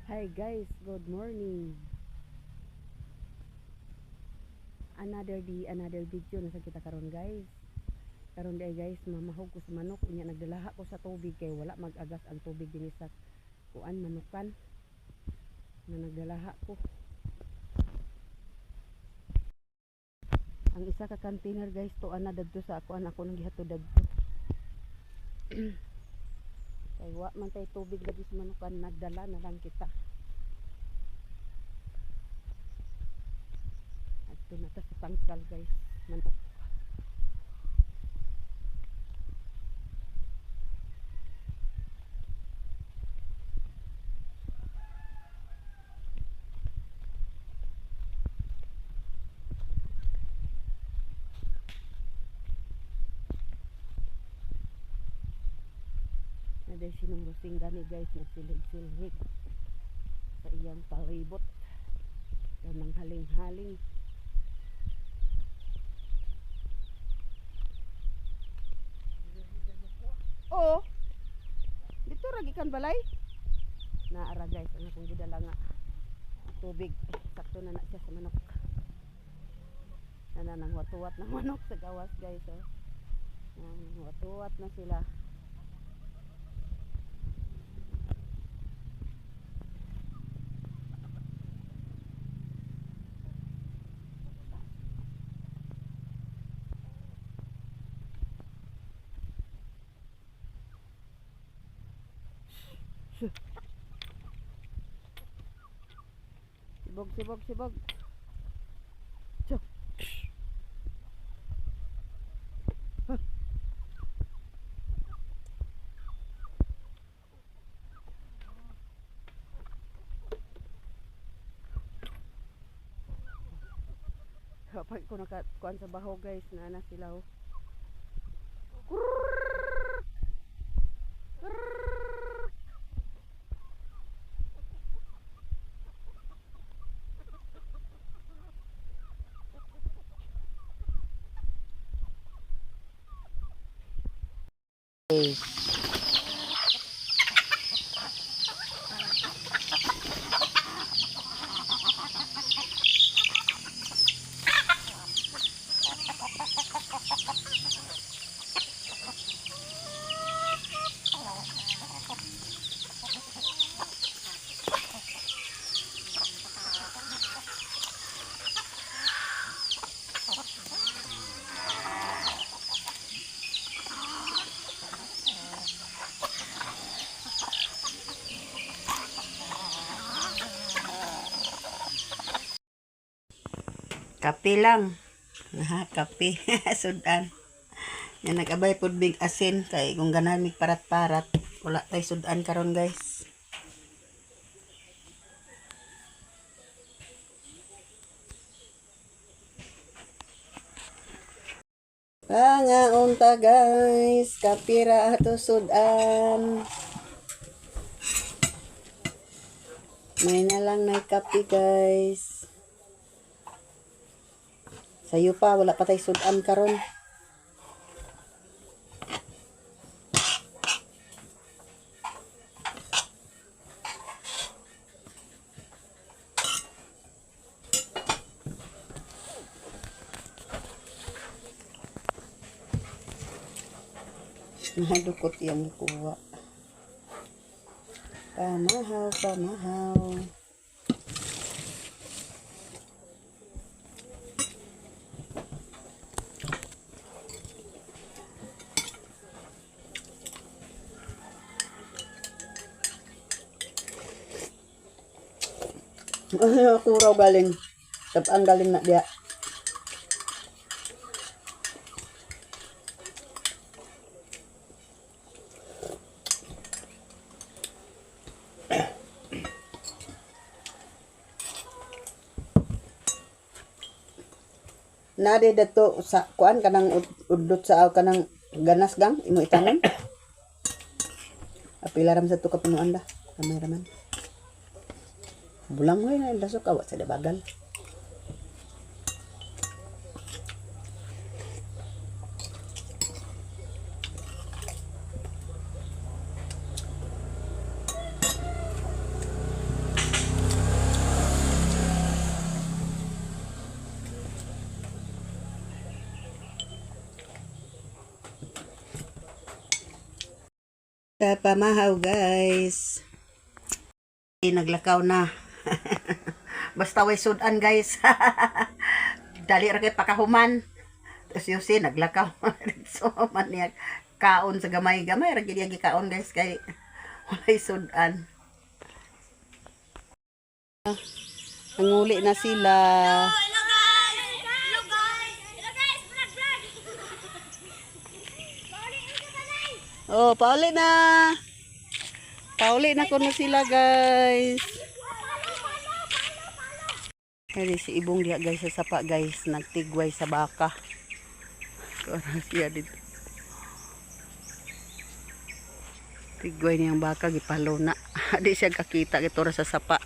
Hi guys, good morning. Another day, another video na sa kita karon guys. Karon day guys, mamahog ko sa manok, unya nagdalaha ko sa tubig kay wala mag-agas ang tubig dinhi sa kuan manukan. Na nagdalaha ko. Ang isa ka container guys to ana dadto sa kuan ako nang gihatod dadto. Kay wa man tay tubig lagi sa manukan, nagdala na lang kita. Ito na ta sa tangkal guys, manok. Naday sinungrusing gani guys, nagsilig-silig sa iyang palibot. Yan ang haling-haling. Oo. Dito ragikan balay. Naara guys, ang akong gidala nga tubig. Sakto na na siya sa manok. Nang watuwat ng manok sa gawas guys. Oh. Watuwat na sila. Sibog. Tso. Huh. Kapag ko nakakuan sa baho guys, na sila oh. Kape lang. Kape. Sudan. Yan nag-abay pud big asin kay kung ganahan mig parat-parat, wala tay sudan karon guys. Unta guys, kapira ato sudan. May na lang na kape guys. Sayo pa, wala pa tay sudan karon. Nahadukot yung kuha. Pamahaw. Ako raw galing. Tapang galing na dia. Nade dato sa kuan kanang udlot sa kanang ganas gang imo itanon. Apila ram sa to kapunuan da. Kamay raman. Bulang hoy na lasok awa sa dabagal. Pamahaw guys. Naglakaw na. Basta way sudan guys. Dali ra kay pakahuman. Tapos yusi naglakaw. So man niya kaon sa gamay-gamay ra gyud yung kaon guys kay walay sudan. Nanguli na sila. Oh, pauli na. Pauli na ko na sila, guys. Kaya si Ibong diha, guys, sa sapa, guys. Nagtigway sa baka. Kaya siya dito. Tigway niyang baka, gipalo na. Di siya kakita, ito sa sapa.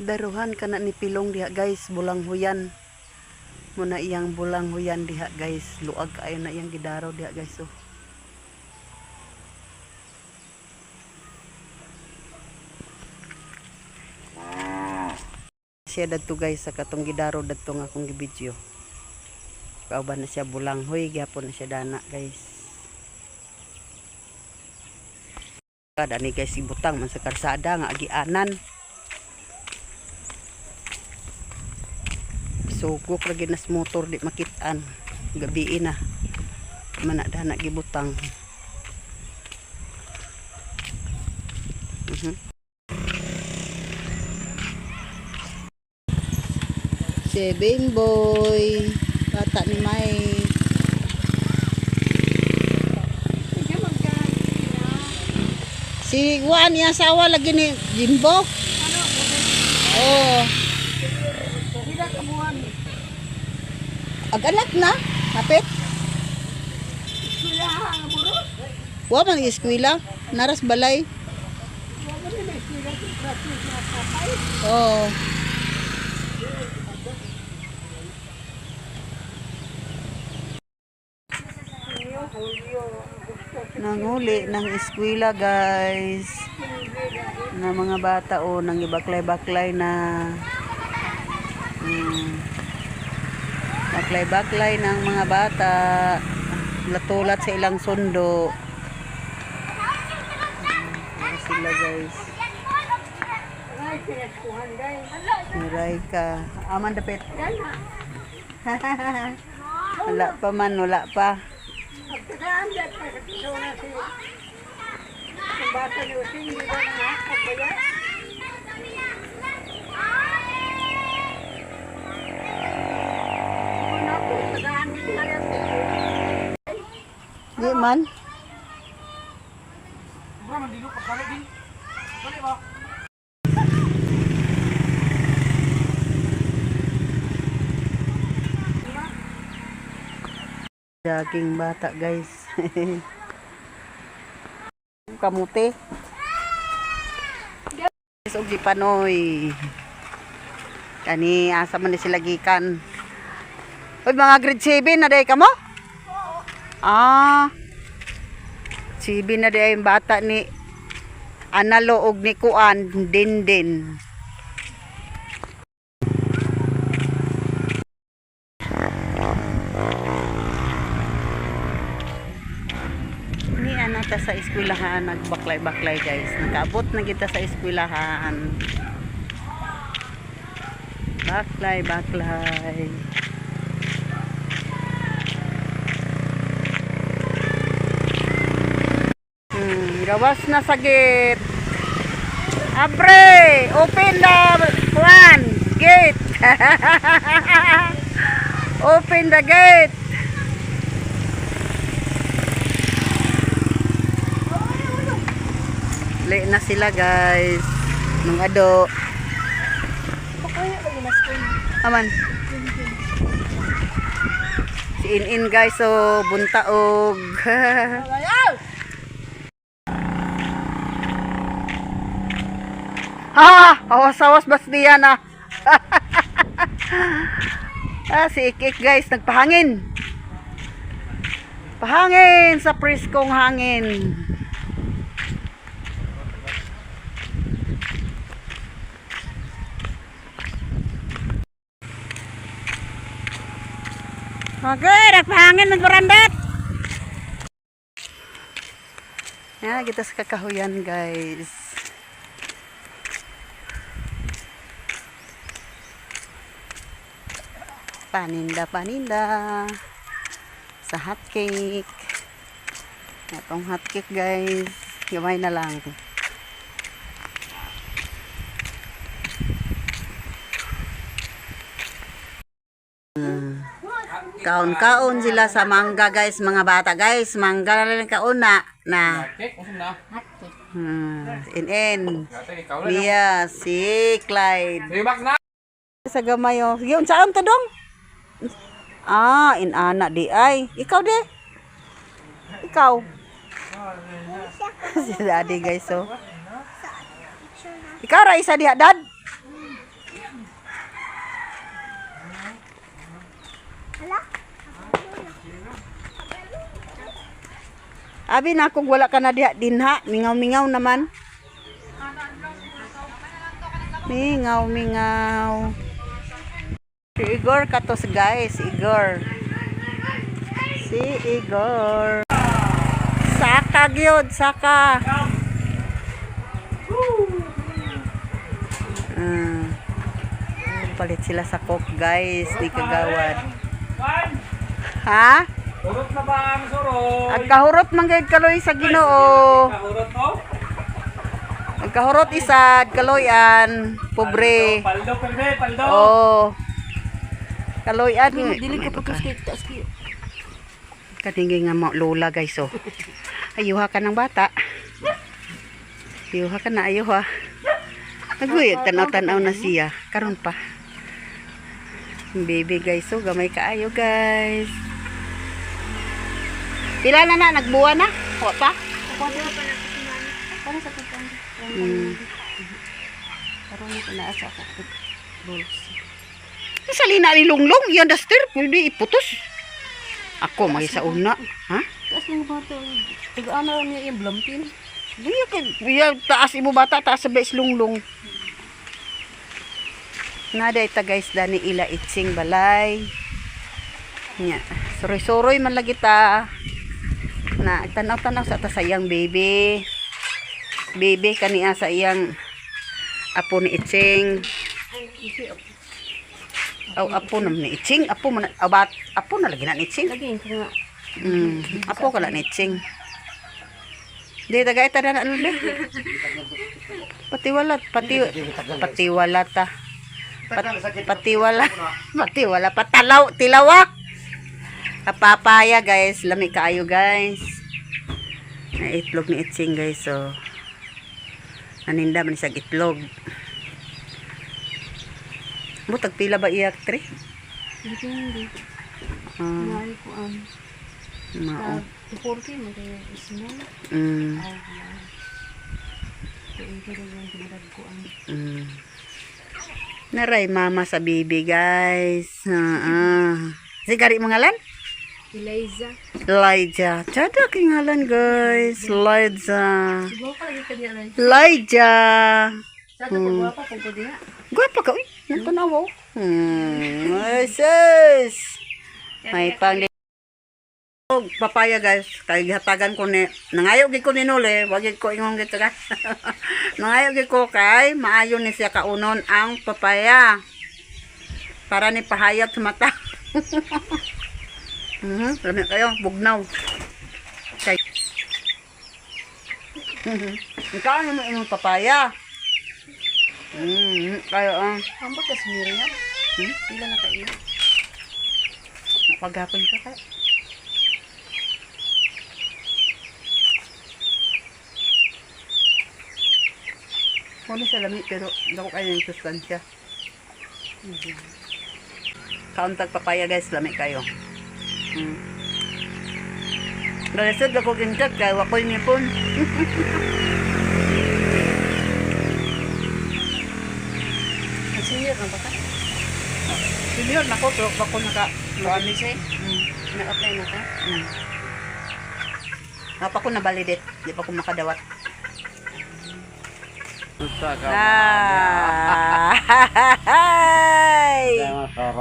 Daruhan ka na ni Pilong diha, guys. Bulang huyan. Muna iyang bulang huyan diha guys, luag ayo na iyang gidaraw diha guys. So siya dadto guys sa katong gidaraw dadto nga akong gibidyo. Kauban na siya bulang huy, gyapon na siya dana guys. Kada ni guys ibutang man sa karsada nga agianan. Sugok lagi nas motor di makitaan gabi na manada na gibutang. Seven boy bata ni May. Si Juan yung asawa lagi ni Jimbo. Oh. Ag-anak na, hapit. Wa man eskwela, naras balay. Oh. Nanghuli ng eskwela guys. Na mga bata o nang ibaklay-baklay na. Baklay-baklay ng mga bata latulat sa ilang sundo. Sila guys. Miray ka. Aman dapit. Wala pa man, wala pa. Di man. Daging bata guys. Kamuti. Isog di panoy. Kani asa man ni sila gikan. Oy mga grade 7 na day kamo? Ah. 7 na day yung bata ni Analo og ni Kuan Dindin. Ni anata sa eskwelahan nagbaklay-baklay guys. Nakaabot na kita sa eskwelahan. Baklay-baklay. Gawas na sa gate. Abre, open the one gate. Open the gate. Late na sila guys. Nung ado. Aman. Si In guys, so buntaog. Awas-awas bas diyan ah. Si Ikik guys, nagpahangin. Pahangin sa preskong hangin. Okay, nagpahangin ng barandat. Ya, kita sa kakahuyan, guys. Paninda sa hotcake. Itong hotcake, guys. Gamay na lang. Kaon-kaon sila sa mangga, guys, mga bata, guys. Mangga na lang kauna na. In. Iya, si Clyde. Sa gamay, oh. Sige, unsaan to dong? Inana di ay. Ikaw de. Ikaw. Si daddy, guys, oh. Ikaw ra isa diha, dad. Abi na kung wala ka na diha dinha, mingaw-mingaw naman. Mingaw. Si Igor katos, guys, Igor. Si Igor. Saka gyud, saka. Palit sila sa coke, guys, di kagawad. Ha? Hurot na ba ang surot? Agkahurot man gayud kaloy sa Ginoo. Kahurot to? Agkahurot isad kaloyan, pobre. Paldo, paldo. Oh. Kaloyan Dili ka putos kay taas kayo. katinggi nga lola, guys, oh. Ayuha ka ng bata. Ayuha ka na, ayuha. Naguyog tanaw-tanaw na siya. Karon pa. Baby, guys, oh, gamay kaayo, guys. Pila na nagbuwa na? O pa? Para sa tutong. Karon ko na asa ko. Salina ni Lunglong, yan daster, pwede iputos. Ako may sa una, ha? Taas ng bata. Tagaan niya yung blampin. Biya taas ibo bata, taas sa bes Lunglong. Nada ita, guys, dani ila itsing balay. Nya, soroy-soroy man lagi ta. Na tanaw-tanaw sa ta sayang baby. Baby kaniya sa iyang apo ni Itsing. Apo naman ni Itsing, apo man apo na lagi na ni Itsing. Lagi ka nga. Apo kala ni Itsing. Di tagay ta na ano le. Patiwala ta. Patiwala patalaw tilawak. Papaya, guys, lami kaayo, guys. Na itlog ni Itsing, guys, so aninda man isang itlog. Butag pila ba iyak, tre? Hindi. Mari ko Mao. Tuporki mo kaya small. Naray mama sa baby, guys. Sigari mo ngalan? Elijah. Tada kingalan, guys. Elijah. Siguro ka lagi ka diya lang. Elijah. Sa ito pag wapa kung pwede nga. Gwapa ka, uy. Nantanaw, oh. Ay, sis. May pang papaya, guys. Kay hatagan ko ni nangayo gid ko ni Nole, wag gid ko ingong gid ka. Nangayo gid ko kay maayo ni siya kaunon ang papaya. Para ni pahayat sa mata. Lami kayo, bugnaw. Okay. Ikaw ano yung papaya? Kayo ang Ambot ka Miriam. Pila na kayo. paghapon ka kaya. Muna sa lami pero dako kayo ng sustansya. Kauntag papaya, guys, lami kayo. Galasod ako ginkat kaya wakoy nipon. Senior na ba ka? Senior nako pero bako naka Marami siya eh. Na-apply na ka? Napa ko na validate, di pa ko makadawat.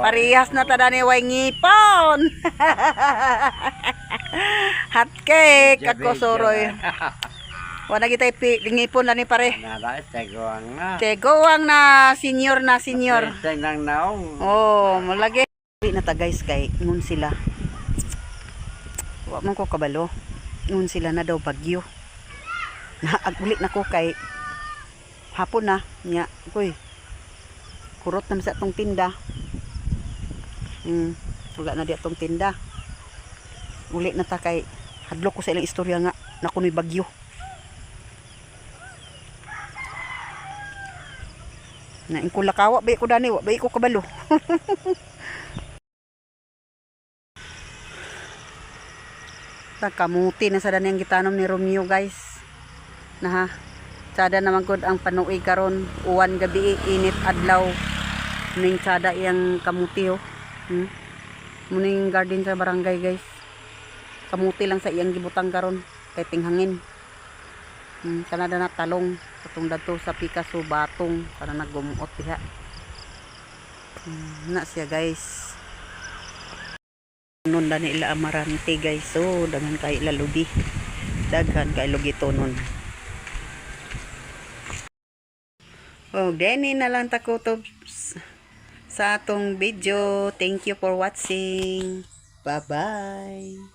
Parihas na tada ni way ngipon. Hot cake ako soroy. Wala kita ngipon na ni pare. Nada, tegoang na. Tegowang na senior na senior. Teng nang naong. Oh, malagi. Uwi na ta guys kay ngun sila. Wa man ko kabalo. Ngun sila na daw bagyo. Naaguli na ko kay hapon na nya. Uy. Kurot na sa atong tinda. Wala na di atong tinda. Uli na ta kay hadlok ko sa ilang istorya nga na kunoy bagyo. Na in kulakawa ba ko dani, wa ba ko kabalo. Kamuti na sa dani ang gitanom ni Romeo guys. Na ha. Sada naman gud ang panuoy karon, uwan gabi init adlaw. Ning sada iyang kamuti oh. Muning garden sa barangay guys. Kamuti lang sa iyang gibutang karon kay tinghangin. Kanada na talong katong dadto sa Picasso batong para nagumuot diha. Na siya guys. Nun na nila amarante guys. So daghan kay lalubi. Daghan kay lugitonon. Oh, deni na lang takutob sa atong video. Thank you for watching. Bye-bye.